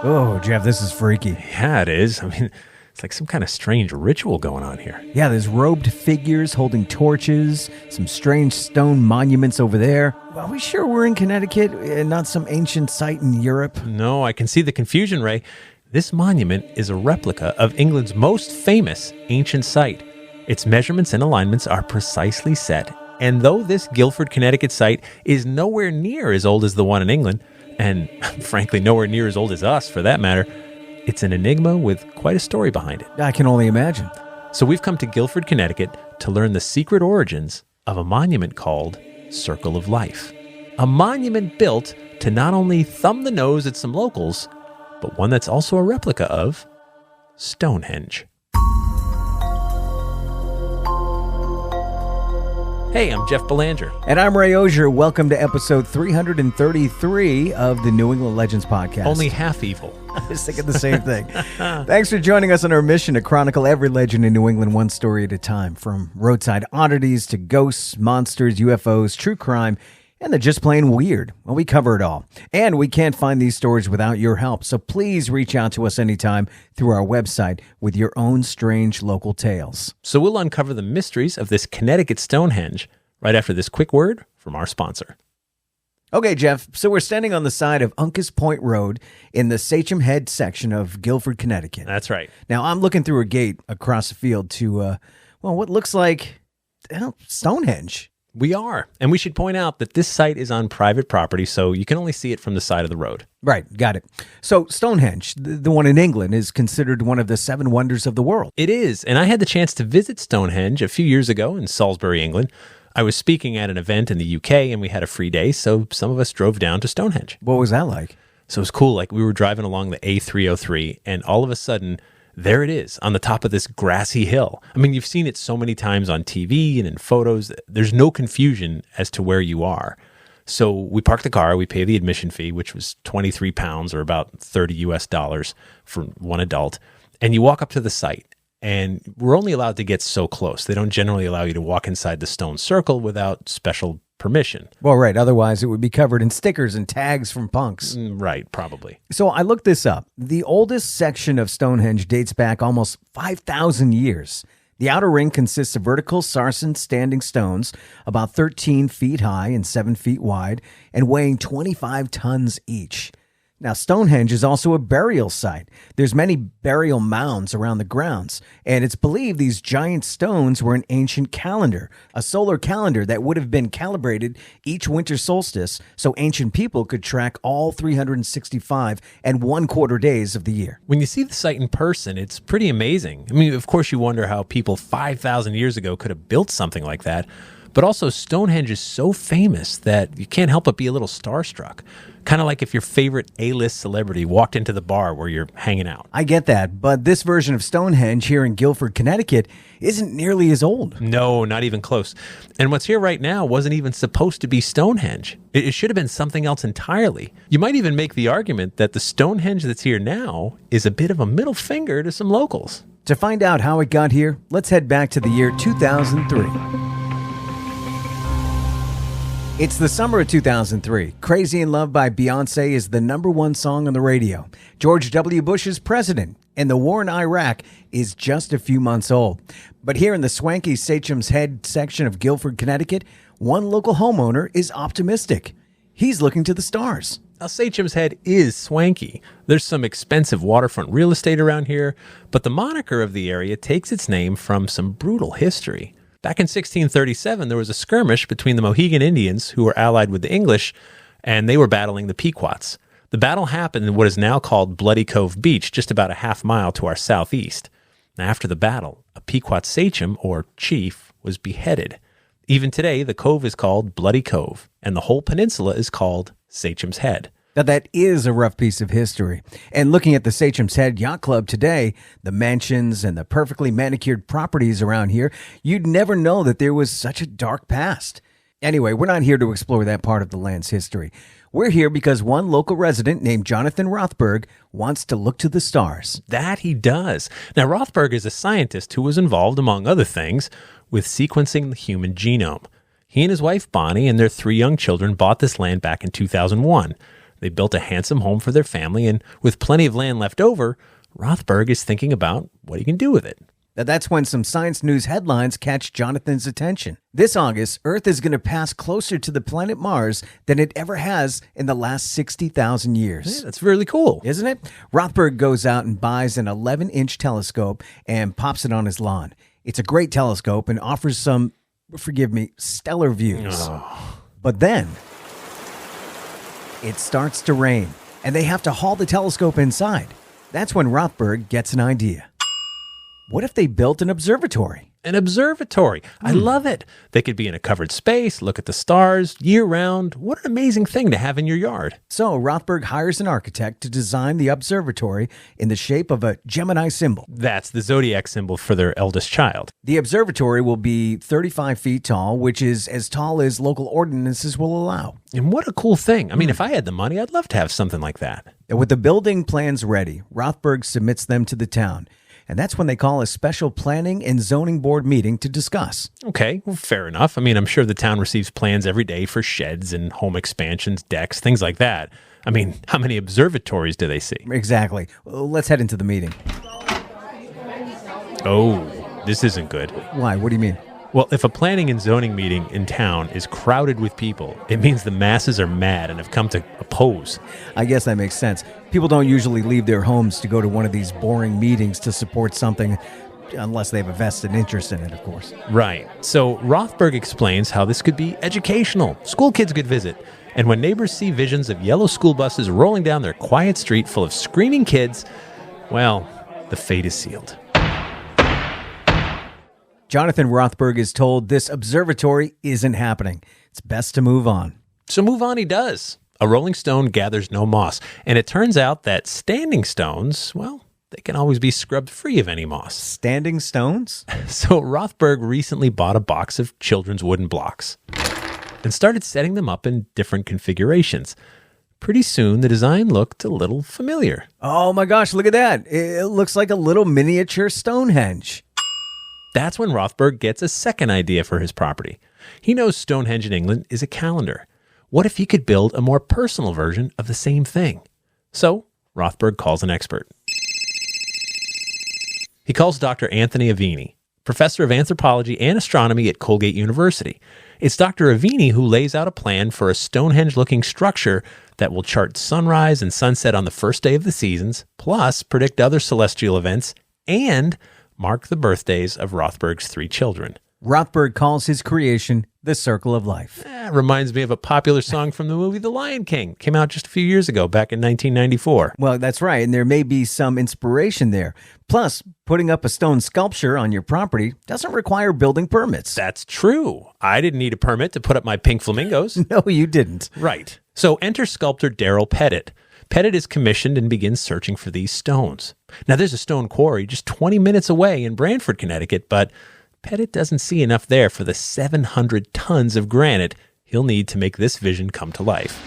Oh, Jeff, this is freaky. Yeah, it is. I mean, it's like some kind of strange ritual going on here. Yeah, there's robed figures holding torches, some strange stone monuments over there. Are we sure we're in Connecticut and not some ancient site in Europe? No, I can see the confusion, Ray. This monument is a replica of England's most famous ancient site. Its measurements and alignments are precisely set. And though this Guilford, Connecticut site is nowhere near as old as the one in England, and frankly nowhere near as old as us for that matter, it's an enigma with quite a story behind it. I can only imagine. So we've come to Guilford, Connecticut to learn the secret origins of a monument called Circle of Life. A monument built to not only thumb the nose at some locals, but one that's also a replica of Stonehenge. Hey, I'm Jeff Belanger. And I'm Ray Auger. Welcome to episode 333 of the New England Legends podcast. Only half evil. I was thinking the same thing. Thanks for joining us on our mission to chronicle every legend in New England one story at a time, from roadside oddities to ghosts, monsters, UFOs, true crime, and the just plain weird. Well, we cover it all. And we can't find these stories without your help, so please reach out to us anytime through our website with your own strange local tales. So we'll uncover the mysteries of this Connecticut Stonehenge right after this quick word from our sponsor. Okay, Jeff, so we're standing on the side of Uncas Point Road in the Sachem Head section of Guilford, Connecticut. That's right. Now, I'm looking through a gate across the field to, what looks like Stonehenge. We are. And we should point out that this site is on private property, so you can only see it from the side of the road. Right, got it. So Stonehenge, the one in England, is considered one of the seven wonders of the world. It is, and I had the chance to visit Stonehenge a few years ago in Salisbury, England. I was speaking at an event in the UK, and we had a free day, so some of us drove down to Stonehenge. What was that like? So it was cool. Like, we were driving along the A303, and all of a sudden, there it is on the top of this grassy hill. I mean, you've seen it so many times on TV and in photos. There's no confusion as to where you are. So we park the car, we pay the admission fee, which was 23 pounds or about $30 US for one adult. And you walk up to the site, and we're only allowed to get so close. They don't generally allow you to walk inside the stone circle without special permission. Well, right. Otherwise, it would be covered in stickers and tags from punks. Right, probably. So I looked this up. The oldest section of Stonehenge dates back almost 5,000 years. The outer ring consists of vertical sarsen standing stones, about 13 feet high and 7 feet wide, and weighing 25 tons each. Now, Stonehenge is also a burial site. There's many burial mounds around the grounds, and it's believed these giant stones were an ancient calendar, a solar calendar that would have been calibrated each winter solstice so ancient people could track all 365 and 1/4 days of the year. When you see the site in person, it's pretty amazing. I mean, of course, you wonder how people 5,000 years ago could have built something like that. But also, Stonehenge is so famous that you can't help but be a little starstruck. Kind of like if your favorite A-list celebrity walked into the bar where you're hanging out. I get that, but this version of Stonehenge here in Guilford, Connecticut, isn't nearly as old. No, not even close. And what's here right now wasn't even supposed to be Stonehenge. It should have been something else entirely. You might even make the argument that the Stonehenge that's here now is a bit of a middle finger to some locals. To find out how it got here, let's head back to the year 2003. It's the summer of 2003. Crazy in Love by Beyonce is the #1 song on the radio. George W. Bush is president, and the war in Iraq is just a few months old. But here in the swanky Sachem's Head section of Guilford, Connecticut, one local homeowner is optimistic. He's looking to the stars. Now, Sachem's Head is swanky. There's some expensive waterfront real estate around here, but the moniker of the area takes its name from some brutal history. Back in 1637, there was a skirmish between the Mohegan Indians, who were allied with the English, and they were battling the Pequots. The battle happened in what is now called Bloody Cove Beach, just about a half mile to our southeast. Now, after the battle, a Pequot sachem, or chief, was beheaded. Even today, the cove is called Bloody Cove, and the whole peninsula is called Sachem's Head. Now, that is a rough piece of history. And looking at the Sachem's Head Yacht Club today, the mansions and the perfectly manicured properties around here, you'd never know that there was such a dark past. Anyway, we're not here to explore that part of the land's history. We're here because one local resident named Jonathan Rothberg wants to look to the stars. That he does. Now, Rothberg is a scientist who was involved, among other things, with sequencing the human genome. He and his wife, Bonnie, and their 3 young children bought this land back in 2001. They built a handsome home for their family, and with plenty of land left over, Rothberg is thinking about what he can do with it. Now, that's when some science news headlines catch Jonathan's attention. This August, Earth is going to pass closer to the planet Mars than it ever has in the last 60,000 years. Yeah, that's really cool. Isn't it? Rothberg goes out and buys an 11-inch telescope and pops it on his lawn. It's a great telescope and offers some, forgive me, stellar views. Oh. But then it starts to rain, and they have to haul the telescope inside. That's when Rothberg gets an idea. What if they built an observatory? An observatory. I love it. They could be in a covered space, look at the stars year-round. What an amazing thing to have in your yard. So Rothberg hires an architect to design the observatory in the shape of a Gemini symbol. That's the zodiac symbol for their eldest child. The observatory will be 35 feet tall, which is as tall as local ordinances will allow. And what a cool thing. I mean, if I had the money, I'd love to have something like that. And with the building plans ready, Rothberg submits them to the town. And that's when they call a special planning and zoning board meeting to discuss. Okay, well, fair enough. I mean, I'm sure the town receives plans every day for sheds and home expansions, decks, things like that. I mean, how many observatories do they see? Exactly. Well, let's head into the meeting. Oh, this isn't good. Why? What do you mean? Well, if a planning and zoning meeting in town is crowded with people, it means the masses are mad and have come to oppose. I guess that makes sense. People don't usually leave their homes to go to one of these boring meetings to support something, unless they have a vested interest in it, of course. Right. So Rothberg explains how this could be educational. School kids could visit. And when neighbors see visions of yellow school buses rolling down their quiet street full of screaming kids, well, the fate is sealed. Jonathan Rothberg is told this observatory isn't happening. It's best to move on. So move on he does. A rolling stone gathers no moss. And it turns out that standing stones, well, they can always be scrubbed free of any moss. Standing stones? So Rothberg recently bought a box of children's wooden blocks and started setting them up in different configurations. Pretty soon, the design looked a little familiar. Oh my gosh, look at that. It looks like a little miniature Stonehenge. That's when Rothberg gets a second idea for his property. He knows Stonehenge in England is a calendar. What if he could build a more personal version of the same thing? So Rothberg calls an expert. He calls Dr. Anthony Avini, professor of anthropology and astronomy at Colgate University. It's Dr. Avini who lays out a plan for a Stonehenge-looking structure that will chart sunrise and sunset on the first day of the seasons, plus predict other celestial events, and mark the birthdays of Rothberg's 3 children. Rothberg calls his creation the Circle of Life. Reminds me of a popular song from the movie The Lion King. Came out just a few years ago, back in 1994. Well, that's right, and there may be some inspiration there. Plus, putting up a stone sculpture on your property doesn't require building permits. That's true. I didn't need a permit to put up my pink flamingos. No, you didn't. Right. So enter sculptor Daryl Pettit. Pettit is commissioned and begins searching for these stones. Now, there's a stone quarry just 20 minutes away in Branford, Connecticut, but Pettit doesn't see enough there for the 700 tons of granite he'll need to make this vision come to life.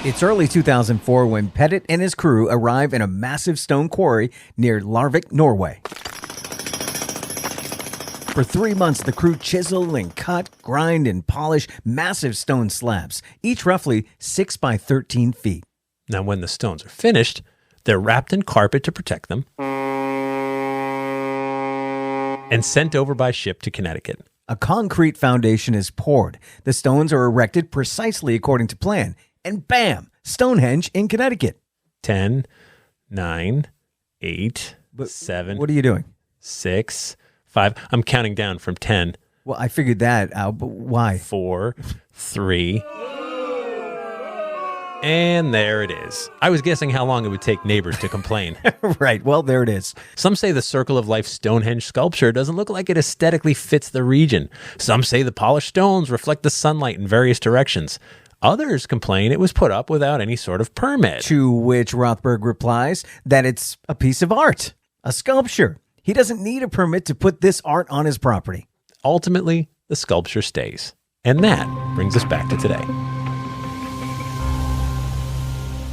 It's early 2004 when Pettit and his crew arrive in a massive stone quarry near Larvik, Norway. For 3 months, the crew chisel and cut, grind, and polish massive stone slabs, each roughly 6 by 13 feet. Now, when the stones are finished, they're wrapped in carpet to protect them and sent over by ship to Connecticut. A concrete foundation is poured. The stones are erected precisely according to plan. And bam! Stonehenge in Connecticut. 10, 9, 8, 7. What are you doing? 6, 5. I'm counting down from 10. Well, I figured that out, but why? 4, 3. And there it is. I was guessing how long it would take neighbors to complain. Right, well, there it is. Some say the Circle of Life Stonehenge sculpture doesn't look like it aesthetically fits the region. Some say the polished stones reflect the sunlight in various directions. Others complain it was put up without any sort of permit. To which Rothberg replies that it's a piece of art, a sculpture. He doesn't need a permit to put this art on his property. Ultimately, the sculpture stays. And that brings us back to today.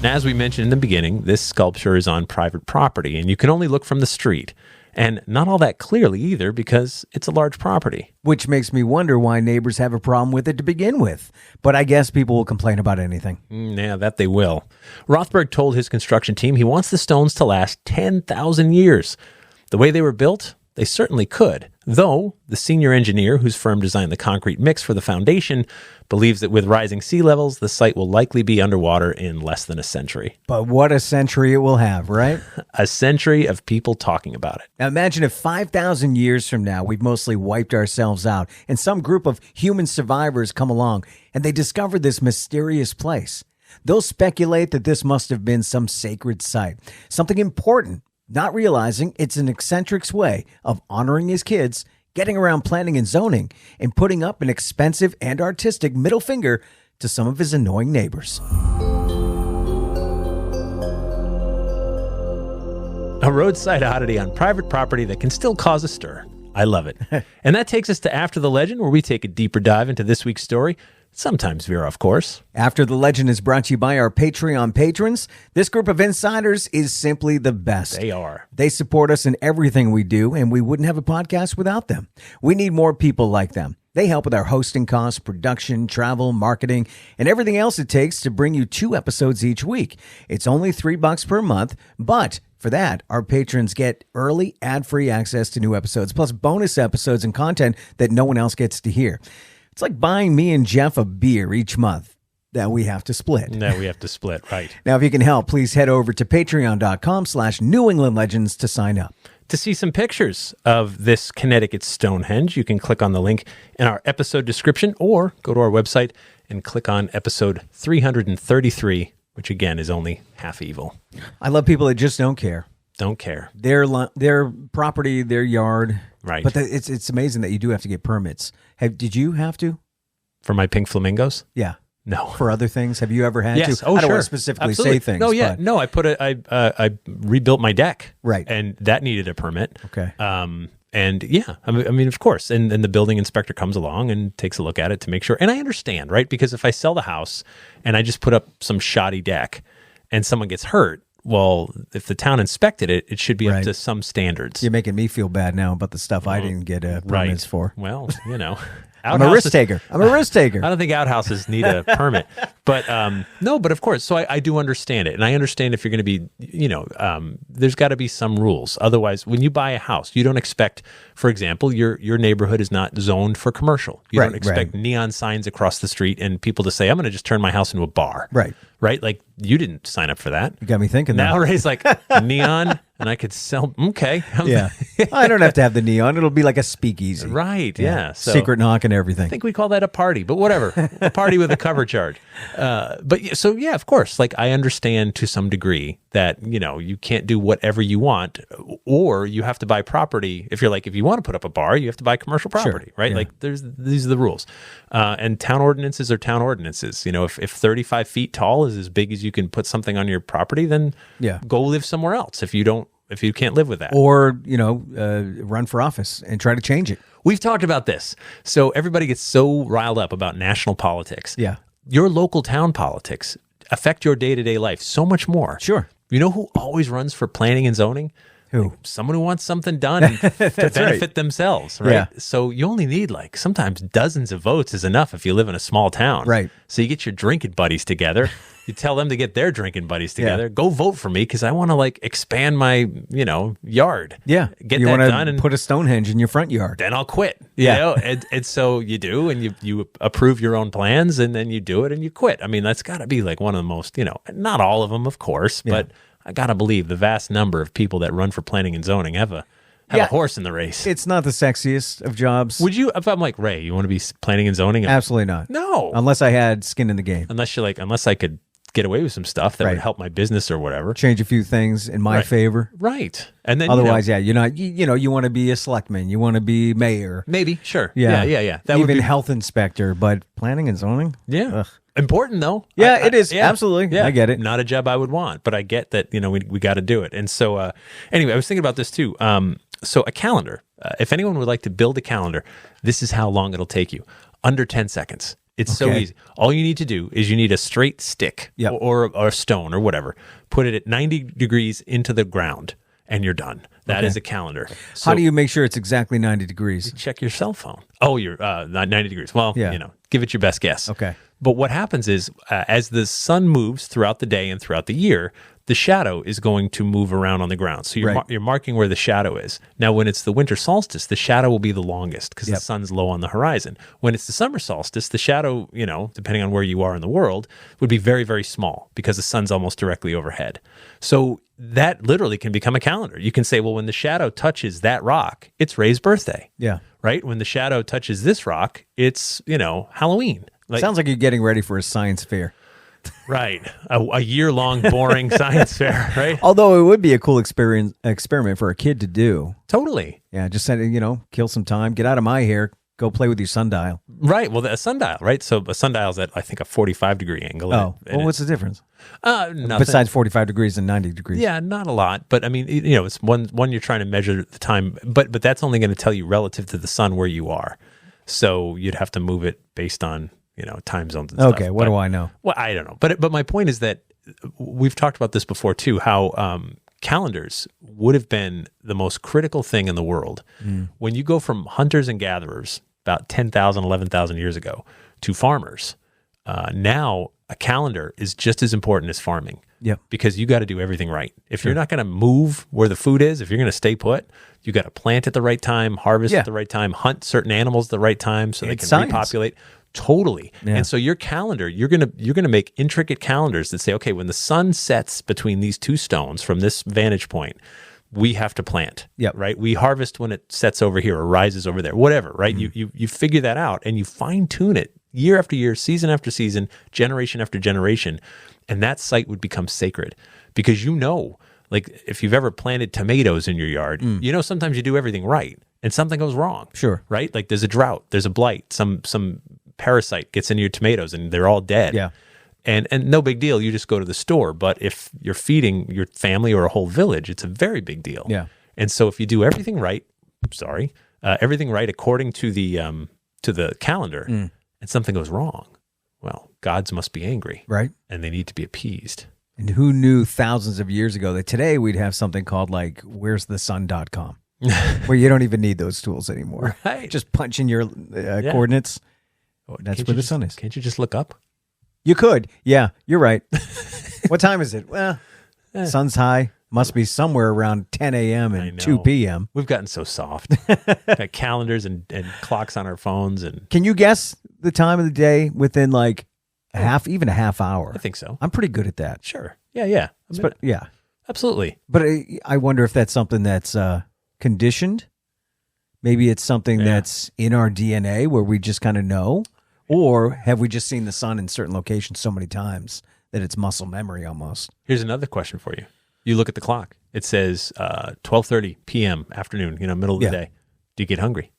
Now, as we mentioned in the beginning, this sculpture is on private property, and you can only look from the street. and not all that clearly either because it's a large property. Which makes me wonder why neighbors have a problem with it to begin with. But I guess people will complain about anything. Yeah, that they will. Rothberg told his construction team he wants the stones to last 10,000 years. The way they were built, they certainly could, though the senior engineer whose firm designed the concrete mix for the foundation believes that with rising sea levels, the site will likely be underwater in less than a century. But what a century it will have, right? A century of people talking about it. Now imagine if 5,000 years from now, we've mostly wiped ourselves out, and some group of human survivors come along, and they discover this mysterious place. They'll speculate that this must have been some sacred site, something important, not realizing it's an eccentric's way of honoring his kids, getting around planning and zoning, and putting up an expensive and artistic middle finger to some of his annoying neighbors. A roadside oddity on private property that can still cause a stir. I love it. And that takes us to After the Legend, where we take a deeper dive into this week's story. Sometimes Vera, of course. After the Legend is brought to you by our Patreon patrons. This group of insiders is simply the best. They are. They support us in everything we do, and we wouldn't have a podcast without them. We need more people like them. They help with our hosting costs, production, travel, marketing, and everything else it takes to bring you 2 episodes each week. It's only $3 per month, but for that, our patrons get early ad-free access to new episodes, plus bonus episodes and content that no one else gets to hear. It's like buying me and Jeff a beer each month that we have to split. Right. Now, if you can help, please head over to patreon.com/New England Legends to sign up. To see some pictures of this Connecticut Stonehenge, you can click on the link in our episode description or go to our website and click on episode 333, which again is only half evil. I love people that just don't care. Don't care. Their property, their yard. Right. But it's amazing that you do have to get permits. Did you have to? For my pink flamingos? Yeah. No. For other things, have you ever had yes. to? Oh, I don't sure. want to specifically Absolutely. say things. No, yeah. But... No, I rebuilt my deck. Right. And that needed a permit. Okay. And yeah, I mean, of course. And the building inspector comes along and takes a look at it to make sure. And I understand, right? Because if I sell the house and I just put up some shoddy deck and someone gets hurt, well, if the town inspected it, it should be up to some standards. You're making me feel bad now about the stuff I didn't get permits for. Well, you know. I'm a risk taker. I don't think outhouses need a permit. But no, but of course. So I do understand it. And I understand if you're going to be, there's got to be some rules. Otherwise, when you buy a house, you don't expect, for example, your neighborhood is not zoned for commercial. You don't expect neon signs across the street and people to say, I'm going to just turn my house into a bar. Right. Right? Like, you didn't sign up for that. You got me thinking now. Now Ray's like, neon, and I could sell, okay. Yeah. I don't have to have the neon. It'll be like a speakeasy. Right, yeah. So, secret knock and everything. I think we call that a party, but whatever. A party with a cover charge. Yeah, of course, like I understand to some degree that, you can't do whatever you want, or you have to buy property. If you want to put up a bar, you have to buy commercial property, right? Yeah. Like these are the rules. And town ordinances are town ordinances. If 35 feet tall is as big as you can put something on your property, then go live somewhere else if you can't live with that. Or, run for office and try to change it. We've talked about this. So everybody gets so riled up about national politics. Yeah. Your local town politics affect your day-to-day life so much more. Sure. You know who always runs for planning and zoning? Who? Someone who wants something done to benefit themselves, right? Yeah. So you only need sometimes dozens of votes is enough if you live in a small town. Right. So you get your drinking buddies together. You tell them to get their drinking buddies together. Go vote for me because I want to expand my, yard. Yeah. Get you that wanna done and put a Stonehenge in your front yard. Then I'll quit. Yeah. And so you do, and you approve your own plans, and then you do it and you quit. I mean, that's got to be one of the most, not all of them, of course, but I got to believe the vast number of people that run for planning and zoning have a horse in the race. It's not the sexiest of jobs. Would you, if I'm like, Ray, you want to be planning and zoning? Absolutely not. No. Unless I had skin in the game. Unless you're unless I could get away with some stuff that would help my business or whatever. Change a few things in my favor. Right. And then otherwise, you're not, you want to be a selectman, you want to be mayor. Maybe, sure. Yeah. That even would be health inspector, but planning and zoning? Yeah. Ugh. Important though. Yeah, it is. Absolutely. Yeah. I get it. Not a job I would want, but I get that, we got to do it. And so, anyway, I was thinking about this too. So a calendar, if anyone would like to build a calendar, this is how long it'll take you. Under 10 seconds. It's so easy. All you need to do is you need a straight stick or a stone or whatever. Put it at 90 degrees into the ground and you're done. That is a calendar. So How do you make sure it's exactly 90 degrees? check your cell phone. Oh, you're not 90 degrees. Well, give it your best guess. Okay. But what happens is as the sun moves throughout the day and throughout the year, the shadow is going to move around on the ground. So you're marking where the shadow is. Now, when it's the winter solstice, the shadow will be the longest because the sun's low on the horizon. When it's the summer solstice, the shadow, depending on where you are in the world, would be very, very small because the sun's almost directly overhead. So that literally can become a calendar. You can say, well, when the shadow touches that rock, it's Ray's birthday. Yeah. Right? When the shadow touches this rock, it's, Halloween. Sounds like you're getting ready for a science fair. Right. A year-long boring science fair, right? Although it would be a cool experiment for a kid to do. Totally. Yeah, just kill some time, get out of my hair, go play with your sundial. Right. Well, a sundial, right? So a sundial's at, I think, a 45-degree angle. Oh, what's the difference? Nothing. Besides 45 degrees and 90 degrees. Yeah, not a lot. But, I mean, it's one you're trying to measure the time. But that's only going to tell you relative to the sun where you are. So you'd have to move it based on time zones and stuff. Okay, what do I know? Well, I don't know. But my point is that we've talked about this before too, how calendars would have been the most critical thing in the world. When you go from hunters and gatherers about 10,000, 11,000 years ago to farmers, now a calendar is just as important as farming. Yep. Because you got to do everything right. If you're not going to move where the food is, if you're going to stay put, you got to plant at the right time, harvest at the right time, hunt certain animals at the right time so they can repopulate. Totally. Yeah. And so your calendar, you're gonna make intricate calendars that say, okay, when the sun sets between these two stones from this vantage point, we have to plant. Yep. Right? We harvest when it sets over here or rises over there, whatever, right? You figure that out and you fine tune it year after year, season after season, generation after generation, and that site would become sacred because like if you've ever planted tomatoes in your yard, sometimes you do everything right and something goes wrong. Sure. Right? Like there's a drought, there's a blight, some parasite gets into your tomatoes and they're all dead. Yeah. And no big deal. You just go to the store. But if you're feeding your family or a whole village, it's a very big deal. Yeah. And so if you do everything right, everything right according to the calendar, and something goes wrong, well, gods must be angry. Right. And they need to be appeased. And who knew thousands of years ago that today we'd have something called like where'sthesun.com where you don't even need those tools anymore. Right. Just punch in your coordinates. That's where the sun is. Can't you just look up? You could. Yeah, you're right. What time is it? Well, sun's high. Must be somewhere around 10 a.m. and 2 p.m. We've gotten so soft. Got calendars and clocks on our phones. And can you guess the time of the day within like even a half hour? I think so. I'm pretty good at that. Sure. Yeah. Yeah. Absolutely. But I wonder if that's something that's conditioned. Maybe it's something that's in our DNA where we just kind of know. Or have we just seen the sun in certain locations so many times that it's muscle memory almost? Here's another question for you. You look at the clock. It says 12:30 p.m. afternoon, middle of the day. Do you get hungry?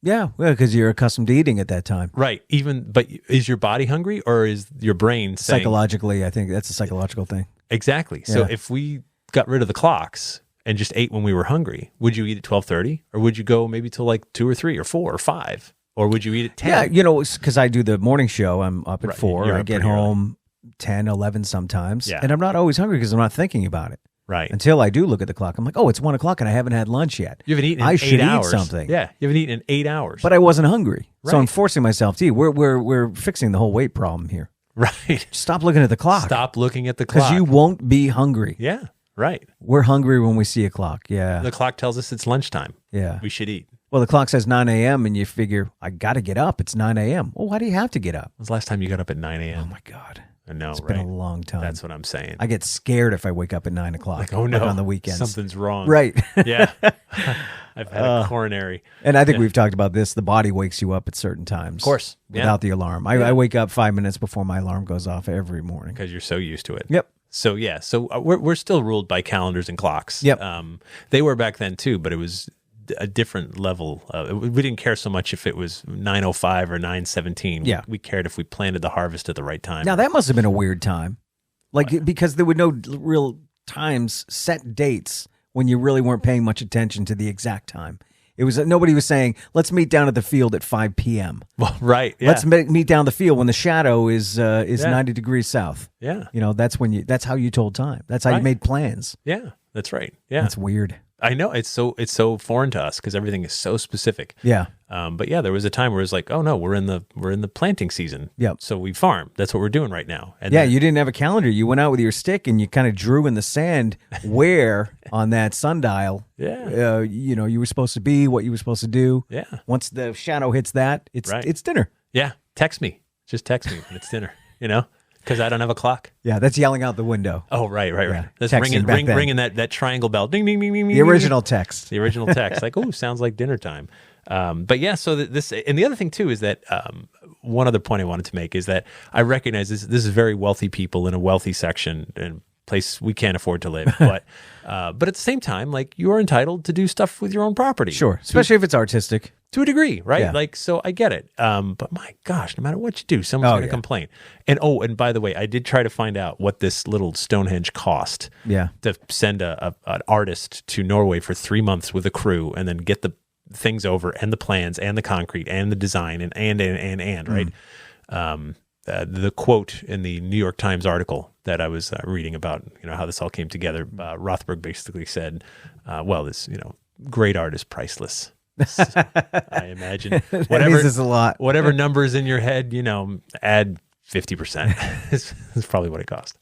Yeah, well, because you're accustomed to eating at that time. Right. But is your body hungry or is your brain saying... Psychologically, I think that's a psychological thing. Exactly. So if we got rid of the clocks and just ate when we were hungry, would you eat at 12:30? Or would you go maybe till like 2 or 3 or 4 or 5? Or would you eat at 10? Yeah, because I do the morning show. I'm up at 4. I get home 10, 11 sometimes. Yeah. And I'm not always hungry because I'm not thinking about it. Right. Until I do look at the clock. I'm like, oh, it's 1 o'clock and I haven't had lunch yet. You haven't eaten in 8 hours. I should eat something. Yeah, you haven't eaten in 8 hours. But I wasn't hungry. Right. So I'm forcing myself to eat. We're fixing the whole weight problem here. Right. Stop looking at the clock. Stop looking at the clock. Because you won't be hungry. Yeah, right. We're hungry when we see a clock. Yeah. The clock tells us it's lunchtime. Yeah. We should eat. Well, the clock says 9 a.m. and you figure, I got to get up. It's 9 a.m. Well, why do you have to get up? When's the last time you got up at 9 a.m.? Oh, my God. I know, It's been a long time. That's what I'm saying. I get scared if I wake up at 9 o'clock. Like, oh, no. Like on the weekends. Something's wrong. Right. Yeah. I've had a coronary. And I think we've talked about this. The body wakes you up at certain times. Of course. Without the alarm. I wake up 5 minutes before my alarm goes off every morning. Because you're so used to it. Yep. So, yeah. So we're still ruled by calendars and clocks. Yep. They were back then, too, but it was a different level. We didn't care so much if it was 9:05 or 9:17. Yeah. We cared if we planted the harvest at the right time. Now, that must have been a weird time. Like, because there were no real times, set dates, when you really weren't paying much attention to the exact time. It was nobody was saying, let's meet down at the field at 5 p.m. Well, right. Yeah. Let's meet down the field when the shadow is 90 degrees south. Yeah. That's how you told time. That's how you made plans. Yeah. That's right. Yeah. That's weird. I know it's so foreign to us because everything is so specific. Yeah. But yeah, there was a time where it was like, oh no, we're in the planting season. Yep. So we farm. That's what we're doing right now. And Yeah, then- you didn't have a calendar. You went out with your stick and you kind of drew in the sand where on that sundial, Yeah. you were supposed to be, what you were supposed to do. Yeah. Once the shadow hits that, it's Right. it's dinner. Yeah. Text me. Just text me when it's dinner. Because I don't have a clock. Yeah, that's yelling out the window. Oh, right. Yeah. That's Texting back then. ringing that triangle bell. Ding, ding, ding, ding, The ding, original text. The original text. Like, oh, sounds like dinner time. But yeah, so this, and the other thing too is that one other point I wanted to make is that I recognize this is very wealthy people in a wealthy section and place we can't afford to live. But at the same time, like you are entitled to do stuff with your own property. Sure, especially if it's artistic. To a degree, right? Yeah. Like, so I get it. But my gosh, no matter what you do, someone's going to complain. And by the way, I did try to find out what this little Stonehenge cost. Yeah. To send an artist to Norway for 3 months with a crew and then get the things over and the plans and the concrete and the design and right? The quote in the New York Times article that I was reading about, how this all came together, Rothberg basically said, well, this, great art is priceless. I imagine That means it's a lot. whatever numbers in your head, add 50% is probably what it cost.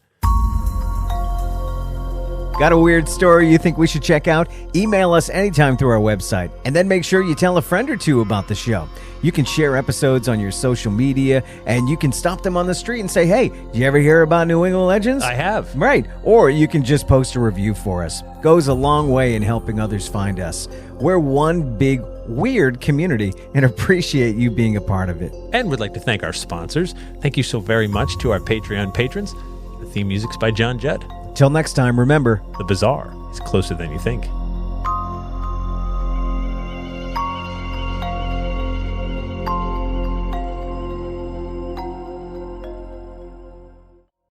Got a weird story you think we should check out? Email us anytime through our website. And then make sure you tell a friend or two about the show. You can share episodes on your social media, and you can stop them on the street and say, hey, did you ever hear about New England Legends? I have. Right. Or you can just post a review for us. Goes a long way in helping others find us. We're one big, weird community and appreciate you being a part of it. And we'd like to thank our sponsors. Thank you so very much to our Patreon patrons. The theme music's by John Judd. Till next time, remember, The bizarre is closer than you think.